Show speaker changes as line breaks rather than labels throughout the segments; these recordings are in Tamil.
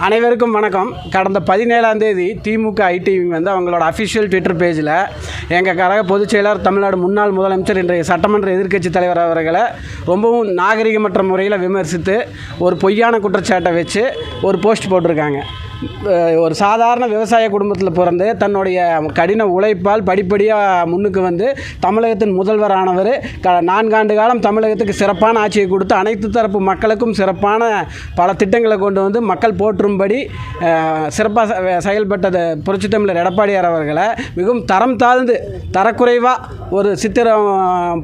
அனைவருக்கும் வணக்கம். கடந்த 17ஆம் தேதி திமுக ஐடி வந்து அவங்களோட அஃபிஷியல் ட்விட்டர் பேஜில் எங்கள் கழக பொதுச் செயலாளர், தமிழ்நாடு முன்னாள் முதலமைச்சர், இன்றைய சட்டமன்ற எதிர்க்கட்சி தலைவர் அவர்களை ரொம்பவும் நாகரிகமற்ற முறையில் விமர்சித்து ஒரு பொய்யான குற்றச்சாட்டை வச்சு ஒரு போஸ்ட் போட்டிருக்காங்க. ஒரு சாதாரண விவசாய குடும்பத்தில் பிறந்து தன்னுடைய கடின உழைப்பால் படிப்படியாக முன்னுக்கு வந்து தமிழகத்தின் முதல்வரானவர் 4 ஆண்டு காலம் தமிழகத்துக்கு சிறப்பான ஆட்சியை கொடுத்து அனைத்து தரப்பு மக்களுக்கும் சிறப்பான பல திட்டங்களை கொண்டு வந்து மக்கள் போற்றும்படி சிறப்பாக செயல்பட்டது புரட்சித் தமிழர் எடப்பாடியார் அவர்களை மிகவும் தரம் தாழ்ந்து தரக்குறைவாக ஒரு சித்திரம்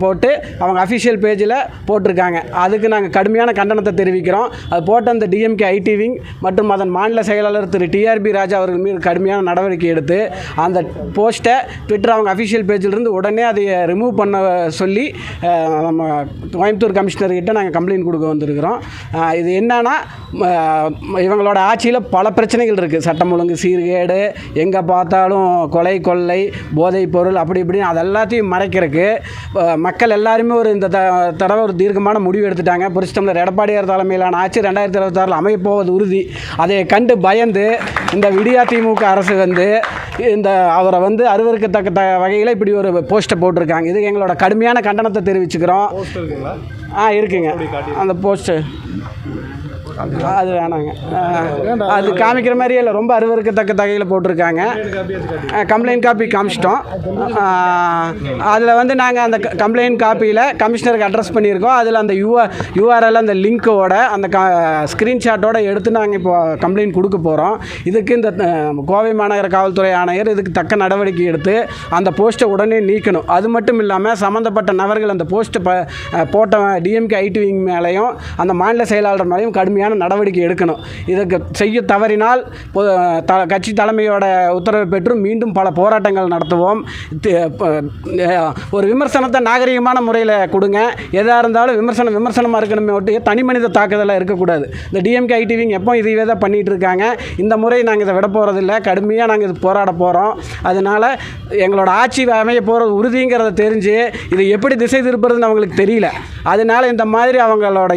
போட்டு அவங்க அஃபிஷியல் பேஜில் போட்டிருக்காங்க. அதுக்கு நாங்கள் கடுமையான கண்டனத்தை தெரிவிக்கிறோம். அது போட்ட அந்த டிஎம்கே ஐடி விங் மற்றும் அதன் மாநில செயலாளர் திரு டிஆர்பி ராஜா அவர்கள் மீது கடுமையான நடவடிக்கை எடுத்து அந்த போஸ்ட்டை ட்விட்டர் அவங்க அஃபிஷியல் பேஜிலிருந்து உடனே அதை ரிமூவ் பண்ண சொல்லி நம்ம கோயம்புத்தூர் கமிஷனர்கிட்ட நாங்கள் கம்ப்ளைண்ட் கொடுக்க வந்திருக்கிறோம். இது என்னன்னா, இவங்களோட ஆட்சியில் பல பிரச்சனைகள் இருக்குது. சட்டம் ஒழுங்கு சீர்கேடு, எங்கே பார்த்தாலும் கொலை கொள்ளை போதைப் பொருள் அப்படி இப்படின்னு அதெல்லாத்தையும் மறைக்கிறதுக்கு மக்கள் எல்லாருமே இந்த தடவை ஒரு தீர்க்கமான முடிவு எடுத்துட்டாங்க. புரட்சித் தமிழர் எடப்பாடியார் தலைமையிலான ஆட்சி 2026 அமையப்போவது உறுதி. அதை கண்டு பயந்து இந்த விடியா திமுக அரசு அவரை அருவருக்கத்தக்க வகையில் இப்படி ஒரு போஸ்ட்டை போட்டிருக்காங்க. இது எங்களோட கடுமையான கண்டனத்தை தெரிவிச்சுக்கிறோம். இருக்குங்க அந்த போஸ்ட்டு, அது வேணாங்க, அது காமிக்கிற மாதிரியே இல்லை, ரொம்ப அருவருக்கத்தக்க தகையில் போட்டிருக்காங்க. கம்ப்ளைண்ட் காப்பி காமிச்சிட்டோம். அதில் நாங்கள் அந்த கம்ப்ளைண்ட் காப்பியில் கமிஷனருக்கு அட்ரஸ் பண்ணியிருக்கோம். அதில் அந்த யூஆர்எல் அந்த லிங்க்கோட அந்த ஸ்க்ரீன்ஷாட்டோட எடுத்து நாங்கள் இப்போ கம்ப்ளைண்ட் கொடுக்க போகிறோம். இதுக்கு இந்த கோவை மாநகர காவல்துறை ஆணையர் இதுக்கு தக்க நடவடிக்கை எடுத்து அந்த போஸ்ட்டை உடனே நீக்கணும். அது மட்டும் இல்லாமல் சம்மந்தப்பட்ட நபர்கள் அந்த போஸ்ட்டை போட்ட டிஎம்கே ஐடி விங் மேலேயும் அந்த மாநில செயலாளர் மேலேயும் கடுமையான நடவடிக்கை எடுக்கணும். இதுக்கு செய்ய தவறினால் கட்சி தலைமையோட உத்தரவை பெற்று மீண்டும் பல போராட்டங்கள் நடத்துவோம். ஒரு விமர்சனத்தை நாகரிகமான முறையில் கொடுங்க. எதாக இருந்தாலும் விமர்சனமாக இருக்கணுமே ஒட்டி தனி மனித தாக்குதலாக இருக்கக்கூடாது. இந்த டிஎம்கே ஐடி விங் எப்போ இதுவே தான் பண்ணிகிட்டு இருக்காங்க. இந்த முறை நாங்கள் இதை விட போகிறதில்ல. கடுமையாக நாங்கள் இது போராட போகிறோம். அதனால் எங்களோட ஆட்சி அமைய போகிறது உறுதிங்கிறத தெரிஞ்சு இதை எப்படி திசை திருப்புறதுன்னு அவங்களுக்கு தெரியல. அதனால் இந்த மாதிரி அவங்களோட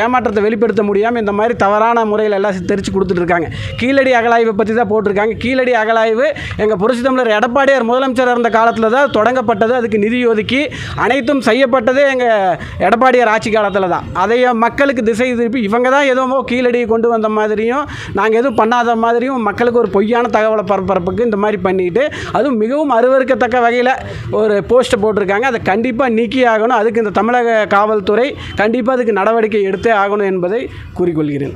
ஏமாற்றத்தை வெளிப்படுத்த முடியாமல் இந்த மாதிரி தவறான முறையில் எல்லாம் தெரிச்சு கொடுத்துட்டு இருக்காங்க. கீழடி அகழாய்வை பற்றி தான் போட்டிருக்காங்க. கீழடி அகழாய்வு எங்கள் புரட்சித் தமிழர் எடப்பாடியார் முதலமைச்சர் இருந்த காலத்தில் தான் தொடங்கப்பட்டது. அதுக்கு நிதி ஒதுக்கி அனைத்தும் செய்யப்பட்டதே எங்கள் எடப்பாடியார் ஆட்சி காலத்தில் தான். அதைய மக்களுக்கு திசை திருப்பி இவங்க தான் எதுவும் கீழடியை கொண்டு வந்த மாதிரியும் நாங்கள் எதுவும் பண்ணாத மாதிரியும் மக்களுக்கு ஒரு பொய்யான தகவலை பரப்புறதுக்கு இந்த மாதிரி பண்ணிட்டு அதுவும் மிகவும் அருவருக்கத்தக்க வகையில் ஒரு போஸ்ட்டை போட்டிருக்காங்க. அதை கண்டிப்பாக நீக்கி ஆகணும். அதுக்கு இந்த தமிழக காவல்துறை கண்டிப்பாக அதுக்கு நடவடிக்கை எடுத்தே ஆகணும் என்பதை கூறிக்கொள்கிறேன்.